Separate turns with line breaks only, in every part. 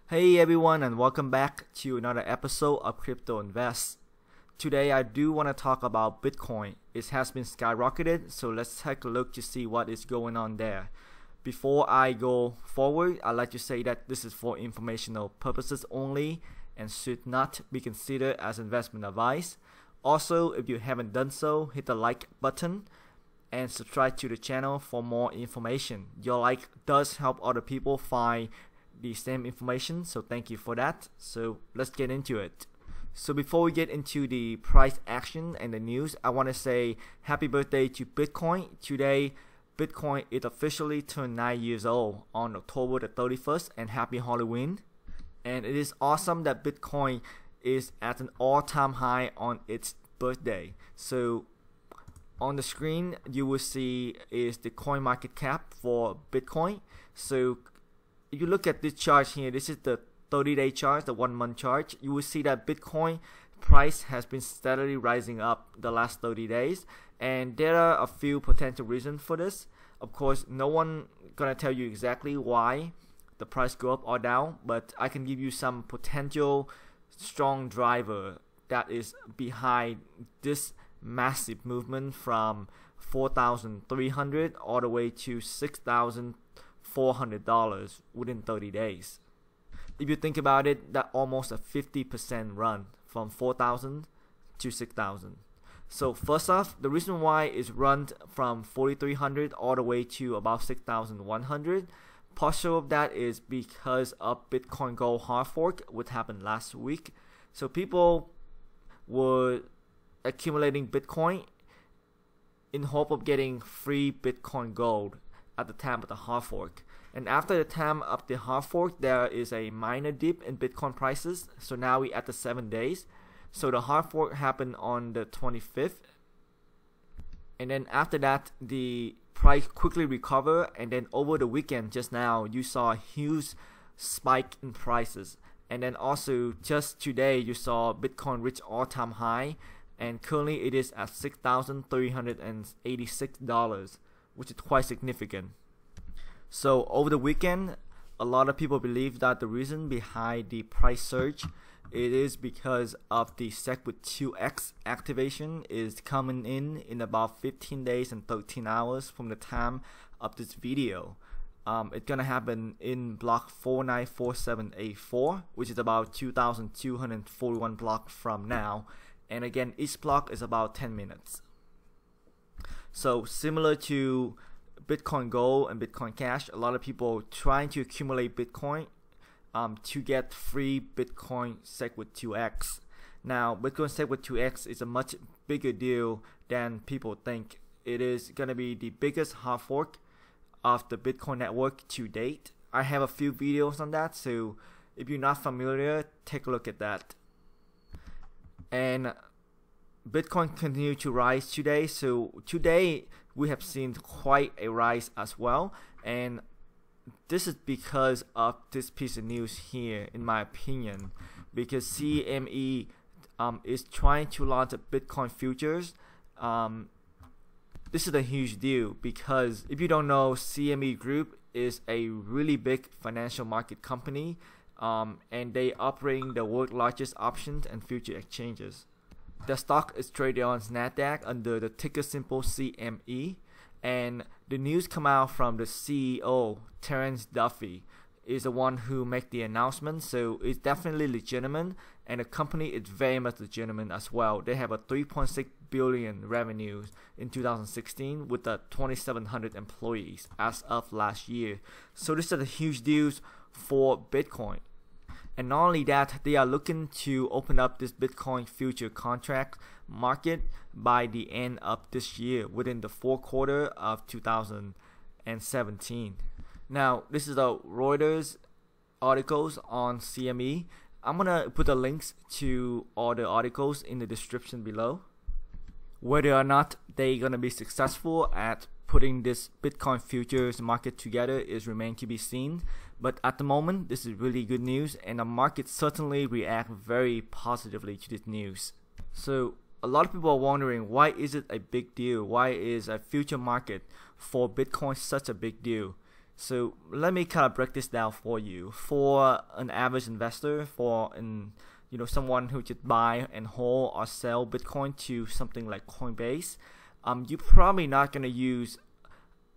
Hey everyone, and welcome back to another episode of Crypto Invest. Today I do want to talk about Bitcoin. It has been skyrocketed, so let's take a look to see what is going on there. Before I go forward, I'd like to say that this is for informational purposes only and should not be considered as investment advice. Also, if you haven't done so, hit the like button and subscribe to the channel for more information. Your like does help other people find the same information, so thank you for that. So let's get into it. So before we get into the price action and the news, I want to say happy birthday to Bitcoin. Today Bitcoin is officially turned 9 years old on October the 31st, and happy Halloween. And it is awesome that Bitcoin is at an all-time high on its birthday. So on the screen you will see is the coin market cap for Bitcoin. So if you look at this chart here, this is the 30-day chart, the 1 month chart. You will see that Bitcoin price has been steadily rising up the last 30 days, and there are a few potential reasons for this. Of course, no one gonna tell you exactly why the price go up or down, but I can give you some potential strong driver that is behind this massive movement from 4,300 all the way to $6,400 within 30 days. If you think about it, that's almost a 50% run from 4,000 to 6,000. So first off, the reason why it's run from 4,300 all the way to about 6,100, partial of that is because of Bitcoin Gold hard fork, which happened last week. So people were accumulating Bitcoin in hope of getting free Bitcoin Gold at the time of the hard fork. And after the time of the hard fork, there is a minor dip in Bitcoin prices. So now we at the 7 days. So the hard fork happened on the 25th. And then after that, the price quickly recovered. And then over the weekend, just now, you saw a huge spike in prices. And then also just today, you saw Bitcoin reach all-time high. And currently it is at $6,386, which is quite significant. So over the weekend, a lot of people believe that the reason behind the price surge, it is because of the SegWit2x activation is coming in about 15 days and 13 hours from the time of this video. It's gonna happen in block 494784, which is about 2,241 blocks from now. And again, each block is about 10 minutes. So similar to Bitcoin Gold and Bitcoin Cash, a lot of people trying to accumulate Bitcoin to get free Bitcoin SegWit2x. Now, Bitcoin SegWit2x is a much bigger deal than people think. It is going to be the biggest hard fork of the Bitcoin network to date. I have a few videos on that, so if you're not familiar, take a look at that. And Bitcoin continued to rise today. So today we have seen quite a rise as well, and this is because of this piece of news here, in my opinion, because CME is trying to launch a Bitcoin futures. This is a huge deal because if you don't know, CME Group is a really big financial market company, and they operating the world's largest options and future exchanges. The stock is traded on Nasdaq under the ticker symbol CME, and the news come out from the CEO, Terence Duffy, is the one who make the announcement, so it's definitely legitimate, and the company is very much legitimate as well. They have a 3.6 billion revenues in 2016 with 2,700 employees as of last year. So this is a huge deal for Bitcoin. And not only that, they are looking to open up this Bitcoin future contract market by the end of this year, within the fourth quarter of 2017. Now, this is the Reuters articles on CME. I'm gonna put the links to all the articles in the description below. Whether or not they're gonna be successful at putting this Bitcoin futures market together is remain to be seen. But at the moment, this is really good news, and the market certainly react very positively to this news. So a lot of people are wondering, why is it a big deal? Why is a future market for Bitcoin such a big deal? So let me kind of break this down for you. For an average investor, for an someone who just buy and hold or sell Bitcoin to something like Coinbase, you're probably not gonna use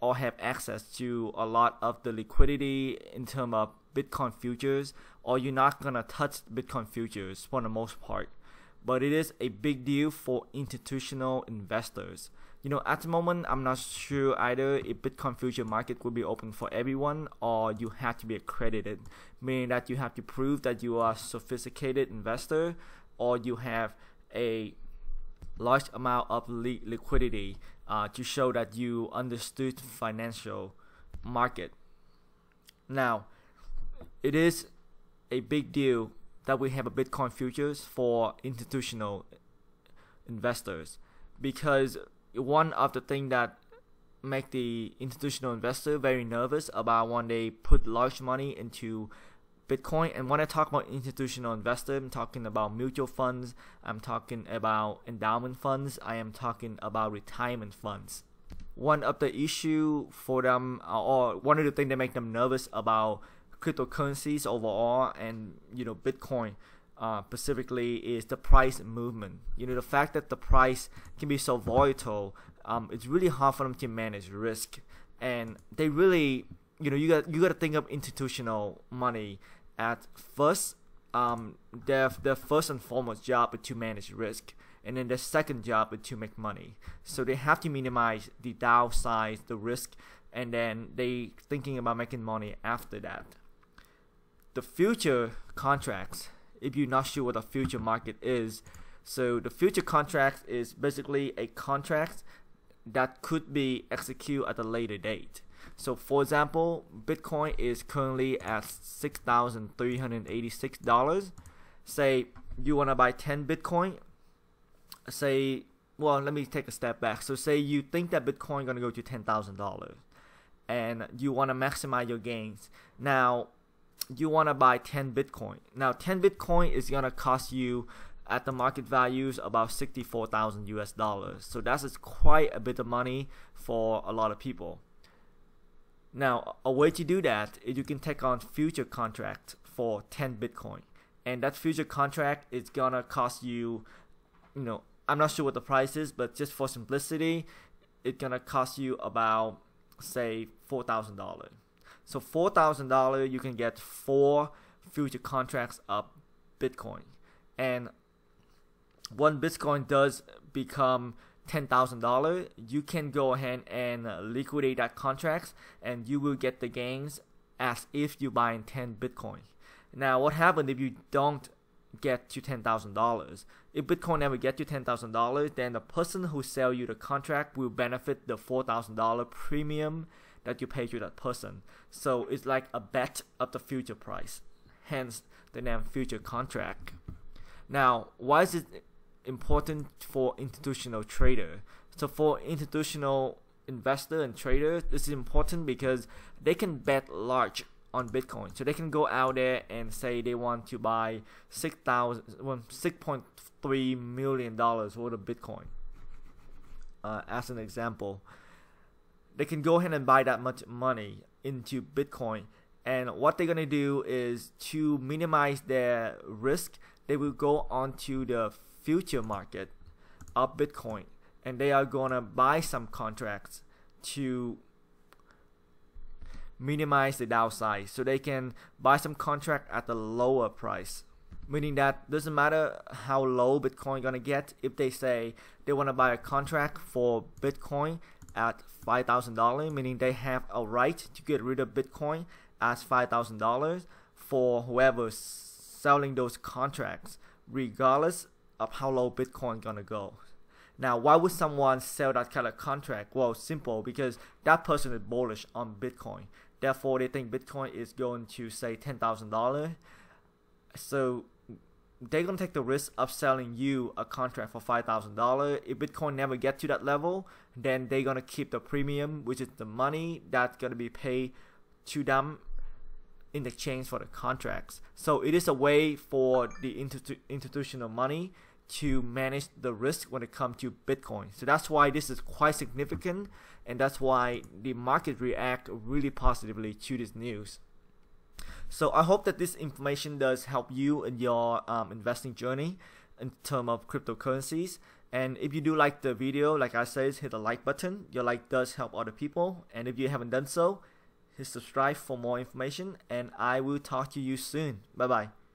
or have access to a lot of the liquidity in terms of Bitcoin futures, or you're not gonna touch Bitcoin futures for the most part. But it is a big deal for institutional investors. At the moment, I'm not sure either if Bitcoin future market will be open for everyone, or you have to be accredited, meaning that you have to prove that you are a sophisticated investor, or you have a large amount of liquidity to show that you understood financial market. Now, it is a big deal that we have a Bitcoin futures for institutional investors, because one of the things that make the institutional investor very nervous about when they put large money into Bitcoin. And when I talk about institutional investor, I'm talking about mutual funds, I'm talking about endowment funds, I am talking about retirement funds. One of the issue for them, or one of the things that make them nervous about cryptocurrencies overall and Bitcoin specifically, is the price movement. The fact that the price can be so volatile, it's really hard for them to manage risk. And they really, you got to think of institutional money at first. Their first and foremost job is to manage risk, and then their second job is to make money. So they have to minimize the downside, the risk, and then they thinking about making money after that. The future contracts, if you're not sure what a future market is, so the future contract is basically a contract that could be executed at a later date. So for example, Bitcoin is currently at $6,386. Say you want to buy 10 Bitcoin. Let me take a step back. So say you think that Bitcoin is going to go to $10,000 and you want to maximize your gains. Now, you want to buy 10 Bitcoin. Now 10 Bitcoin is going to cost you at the market values about $64,000 US. So that's quite a bit of money for a lot of people. Now a way to do that is you can take on future contract for 10 Bitcoin, and that future contract is going to cost you, I'm not sure what the price is, but just for simplicity, it's going to cost you about say $4,000. So $4,000, you can get 4 future contracts of Bitcoin. And when Bitcoin does become $10,000, you can go ahead and liquidate that contract, and you will get the gains as if you buy 10 Bitcoin. Now, what happens if you don't get to $10,000? If Bitcoin never get to $10,000, then the person who sell you the contract will benefit the $4,000 premium that you pay to that person. So it's like a bet of the future price, hence the name future contract. Now, why is it important for institutional trader? So for institutional investor and traders, this is important because they can bet large on Bitcoin. So they can go out there and say they want to buy $6.3 million worth of Bitcoin. As an example, they can go ahead and buy that much money into Bitcoin, and what they're gonna do is to minimize their risk, they will go onto the future market of Bitcoin, and they are gonna buy some contracts to minimize the downside. So they can buy some contract at a lower price, meaning that doesn't matter how low Bitcoin gonna get. If they say they want to buy a contract for Bitcoin at $5,000, meaning they have a right to get rid of Bitcoin as $5,000 for whoever's selling those contracts, regardless of how low Bitcoin gonna go. Now, why would someone sell that kind of contract? Well, simple, because that person is bullish on Bitcoin. Therefore, they think Bitcoin is going to say $10,000. So they're gonna take the risk of selling you a contract for $5,000. If Bitcoin never get to that level, then they're gonna keep the premium, which is the money that's gonna be paid to them in exchange for the contracts. So it is a way for the institutional money to manage the risk when it comes to Bitcoin. So that's why this is quite significant, and that's why the market react really positively to this news. So I hope that this information does help you in your investing journey in terms of cryptocurrencies. And if you do like the video, like I said, hit the like button. Your like does help other people. And if you haven't done so, hit subscribe for more information. And I will talk to you soon. Bye bye.